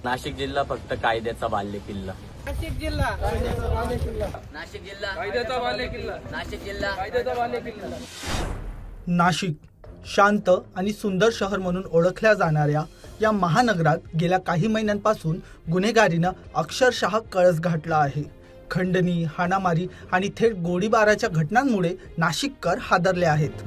नाशिक जिल्हा फक्त कायद्याचा बालेकिल्ला. नाशिक जिल्हा कायद्याचा बालेकिल्ला. नाशिक जिल्हा कायद्याचा बालेकिल्ला. नाशिक जिल्हा कायद्याचा बालेकिल्ला. नाशिक शांत आणि सुंदर शहर म्हणून ओळखल्या जाणाऱ्या या महानगरात गेल्या काही महिन्यांपासून गुन्हेगारीनं अक्षरशः कळस घातला आहे. खंडणी, हाणामारी आणि थेट गोळीबाराच्या घटनांमुळे नाशिककर हादरले आहेत.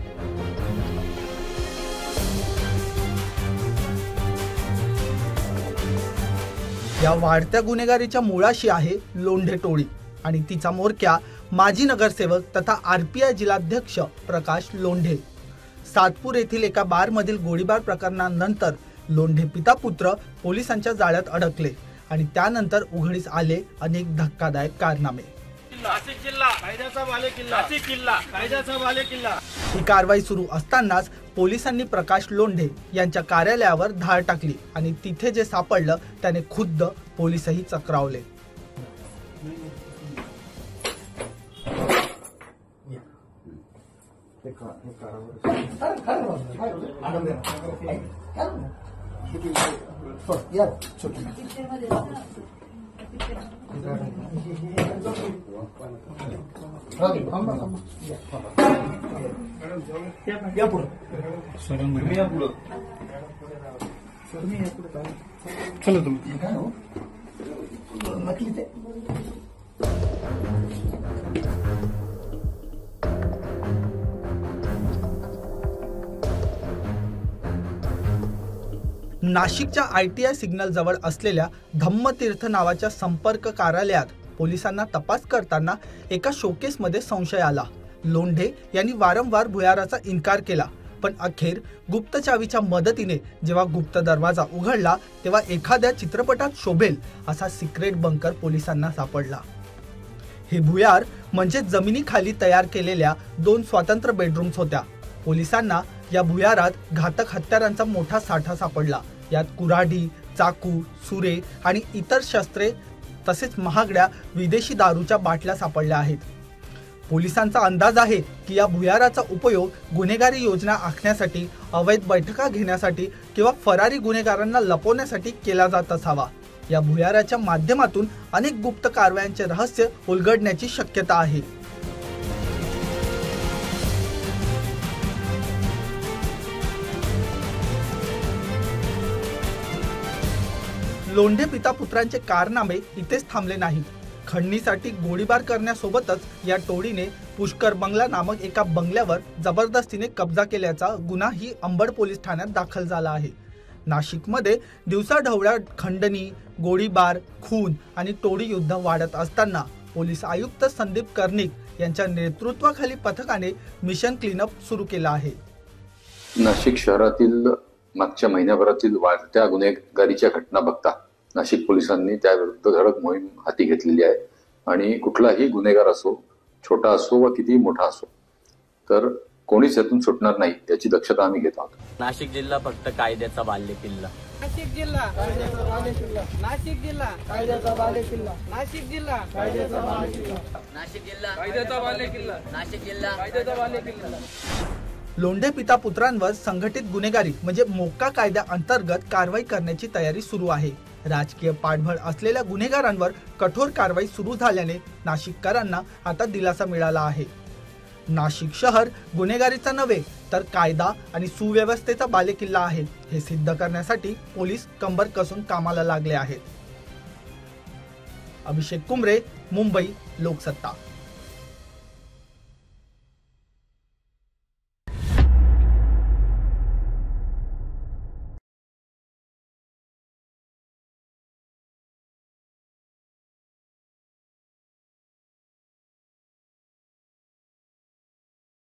या वाढत्या गुन्हेगारीच्या मुळाशी आहे लोंढे टोळी आणि तिचा म्होरक्या माजी नगरसेवक तथा RPI जिल्हाध्यक्ष प्रकाश लोंढे. सातपूर येथील एका बारमधील गोळीबार प्रकरणानंतर लोंढे पिता पुत्र पोलिसांच्या जाळ्यात अडकले आणि त्यानंतर उघडीस आले अनेक धक्कादायक कारनामे. नाशिक जिल्हा कायद्याचा बालेकिल्ला. नाशिक जिल्हा कायद्याचा बालेकिल्ला. ही कारवाई सुरू असतानाच पोलिसांनी प्रकाश लोंढे यांच्या कार्यालयावर धाड टाकली आणि तिथे जे सापडलं त्याने खुद्द पोलिसही चक्रावले. नाशिकच्या ITI सिग्नल जवळ असलेल्या धम्मतीर्थ नावाच्या संपर्क कार्यालयात पोलिसांना तपास करताना एका शोकेसमध्ये संशय आला. लोंढे यांनी वारंवार भुयाराचा इन्कार केला, पण अखेर गुप्त चावीच्या मदतीने जेव्हा गुप्त दरवाजा उघडला तेव्हा एखाद्या चित्रपटात शोभेल असा सिक्रेट बंकर पोलिसांना सापडला. हे भुयार म्हणजे जमिनीखाली तयार केलेल्या 2 स्वतंत्र बेडरूम्स होत्या. पोलिसांना या भुयारात घातक हत्यारांचा मोठा साठा सापडला. यात कुऱ्हाडी, चाकू, सुरे आणि इतर शस्त्रे तसेच महागड्या विदेशी दारूच्या बाटल्या सापडल्या आहेत. पोलिसांचा अंदाज आहे की या भुयाराचा उपयोग गुन्हेगारी योजना आखण्यासाठी, अवैध बैठका घेण्यासाठी किंवा फरारी गुन्हेगारांना लपवण्यासाठी केला जात असावा. या भुयाराच्या माध्यमातून अनेक गुप्त कारवायांचे रहस्य उलगडण्याची शक्यता आहे. लोंढे पिता पुत्रांचे कारनामे इथेच थांबले नाहीत. खंडणीसाठी गोळीबार करण्यासोबतच या टोळीने पुष्कर बंगला नामक एका बंगल्यावर जबरदस्तीने कब्जा केल्याचा गुन्हाही अंबड पोलीस ठाण्यात दाखल झाला आहे. नाशिकमध्ये दिवसाढवळ्या खंडणी, गोळीबार, खून आणि टोळी युद्ध वाढत असताना पोलीस आयुक्त संदीप कर्णिक यांच्या नेतृत्वाखाली पथकाने मिशन क्लीनअप सुरू केलं आहे. नाशिक शहरातील मागच्या महिन्याभरातील वाढत्या गुन्हेगारीच्या घटना बघता नाशिक पोलिसांनी त्याविरुद्ध धडक मोहीम हाती घेतलेली आहे आणि कुठलाही गुन्हेगार असो, छोटा असो व कितीही मोठा असो, तर कोणीच यातून सुटणार नाही याची दक्षता आम्ही घेत आहोत. नाशिक जिल्हा फक्त कायद्याचा बालेकिल्ला. नाशिक जिल्हा कायद्याचा बालेकिल्ला. नाशिक जिल्हा कायद्याचा बालेकिल्ला. नाशिक जिल्हा कायद्याचा बालेकिल्ला. नाशिक जिल्हा कायद्याचा बालेकिल्ला. नाशिक जिल्हा कायद्याचा बालेकिल्ला. लोंढे पिता पुत्रांवर संघटित गुन्हेगारी म्हणजे मोक्का कायद्या अंतर्गत कारवाई करण्याची तयारी सुरू आहे. राजकीय पाठबळ असलेल्या गुन्हेगारांवर कठोर कारवाई सुरू झाल्याने नाशिककरांना आता दिलासा मिळाला आहे. नाशिक शहर गुन्हेगारीचा नव्हे तर कायदा आणि सुव्यवस्थेचा बालेकिल्ला आहे हे सिद्ध करण्यासाठी पोलीस कंबर कसून कामाला लागले आहेत. अभिषेक कुमरे, मुंबई लोकसत्ता.